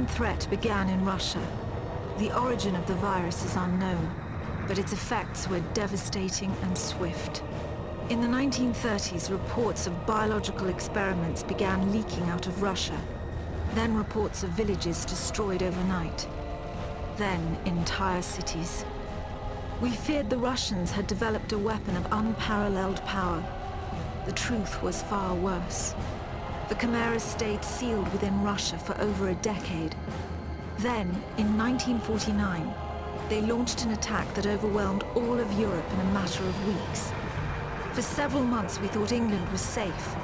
modern threat began in Russia. The origin of the virus is unknown, but its effects were devastating and swift. In the 1930s, reports of biological experiments began leaking out of Russia. Then reports of villages destroyed overnight. Then entire cities. We feared the Russians had developed a weapon of unparalleled power. The truth was far worse. The Chimeras stayed sealed within Russia for over a decade. Then, in 1949, they launched an attack that overwhelmed all of Europe in a matter of weeks. For several months we thought England was safe.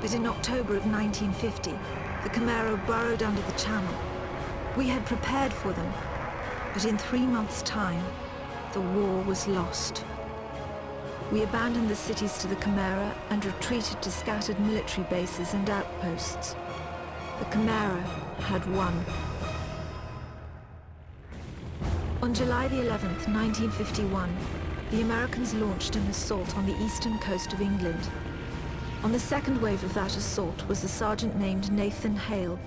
But in October of 1950, the Chimera burrowed under the Channel. We had prepared for them, but in 3 months' time, the war was lost. We abandoned the cities to the Chimera and retreated to scattered military bases and outposts. The Chimera had won. On July the 11th, 1951, the Americans launched an assault on the eastern coast of England. On the second wave of that assault was a sergeant named Nathan Hale.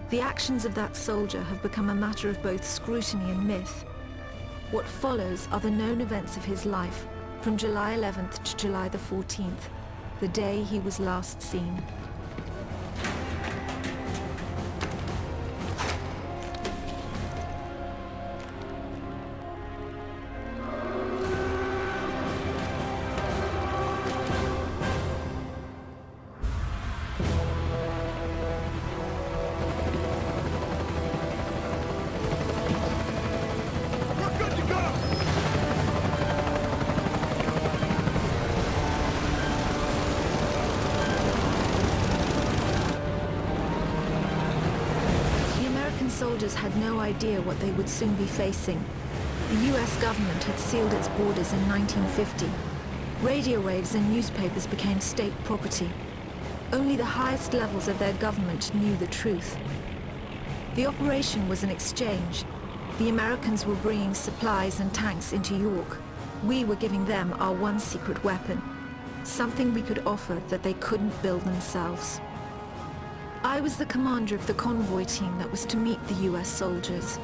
The actions of that soldier have become a matter of both scrutiny and myth. What follows are the known events of his life from July 11th to July the 14th, the day he was last seen. Soldiers had no idea what they would soon be facing. The US government had sealed its borders in 1950. Radio waves and newspapers became state property. Only the highest levels of their government knew the truth. The operation was an exchange. The Americans were bringing supplies and tanks into York. We were giving them our one secret weapon, something we could offer that they couldn't build themselves. I was the commander of the convoy team that was to meet the US soldiers.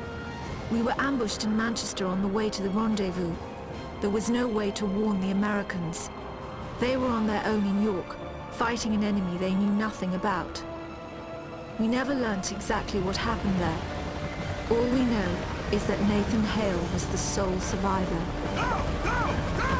We were ambushed in Manchester on the way to the rendezvous. There was no way to warn the Americans. They were on their own in York, fighting an enemy they knew nothing about. We never learnt exactly what happened there. All we know is that Nathan Hale was the sole survivor. Go! Go! Go!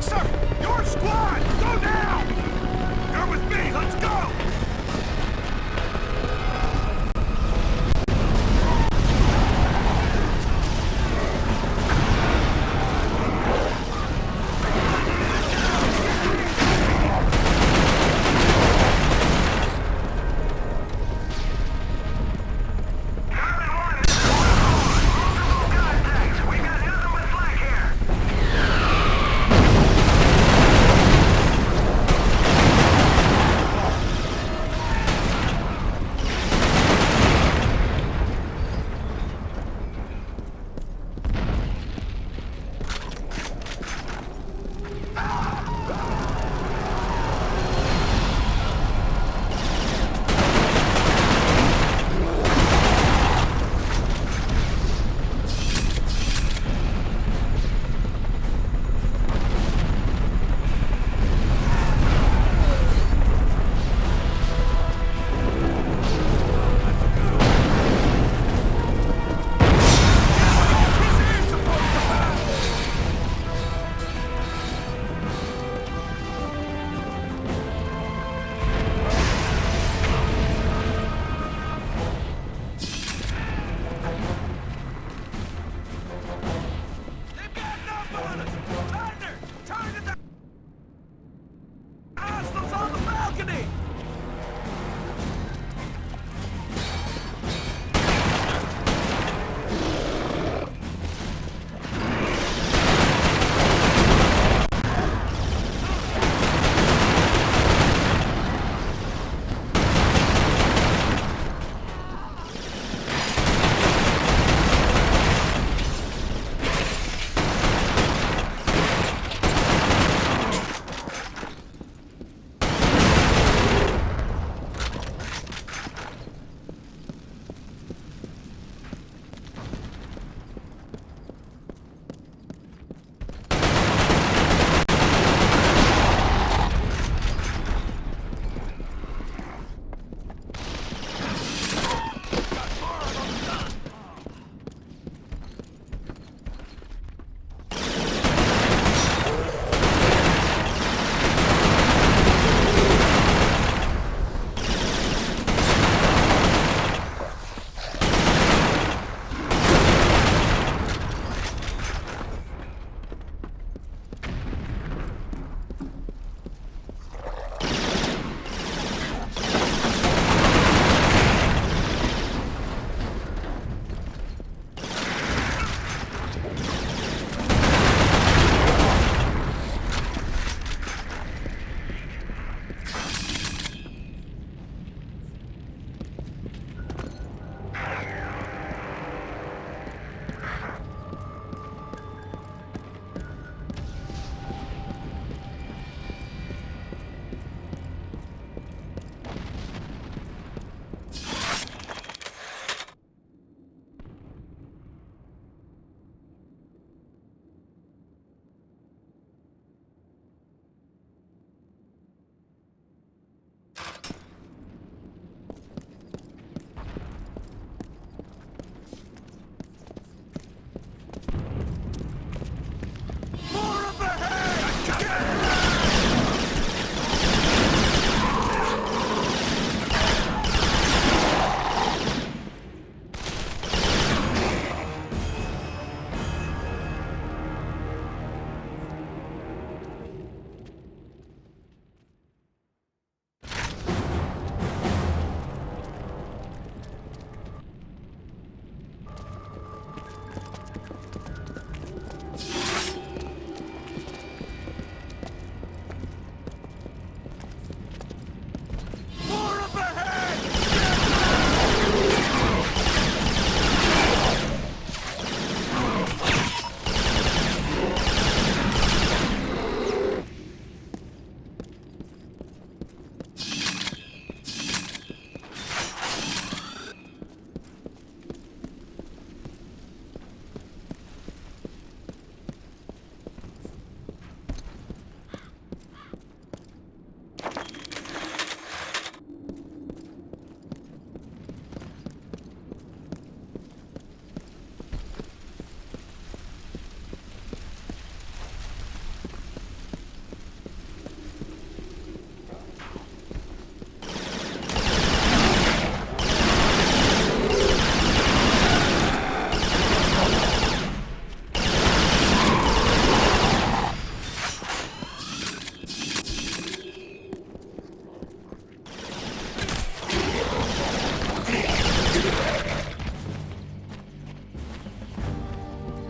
Sir, your squad!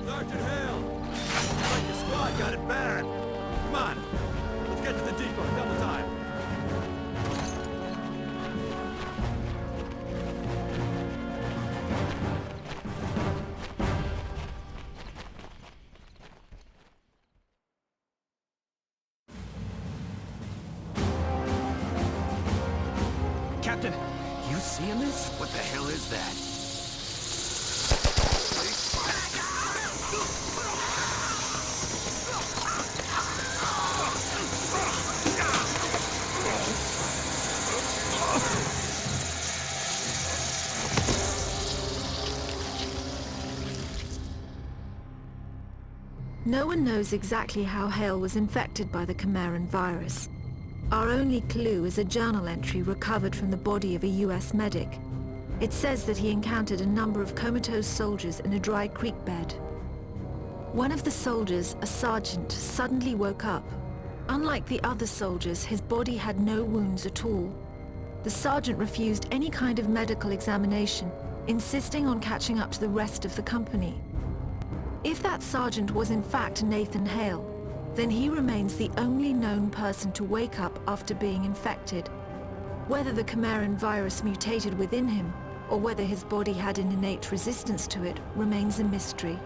Sergeant Hale! Looks like your squad got it bad. Come on, let's get to the depot, double time. Captain, you seeing this? What the hell is that? No one knows exactly how Hale was infected by the Chimeran virus. Our only clue is a journal entry recovered from the body of a US medic. It says that he encountered a number of comatose soldiers in a dry creek bed. One of the soldiers, a sergeant, suddenly woke up. Unlike the other soldiers, his body had no wounds at all. The sergeant refused any kind of medical examination, insisting on catching up to the rest of the company. If that sergeant was in fact Nathan Hale, then he remains the only known person to wake up after being infected. Whether the Chimeran virus mutated within him, or whether his body had an innate resistance to it, remains a mystery.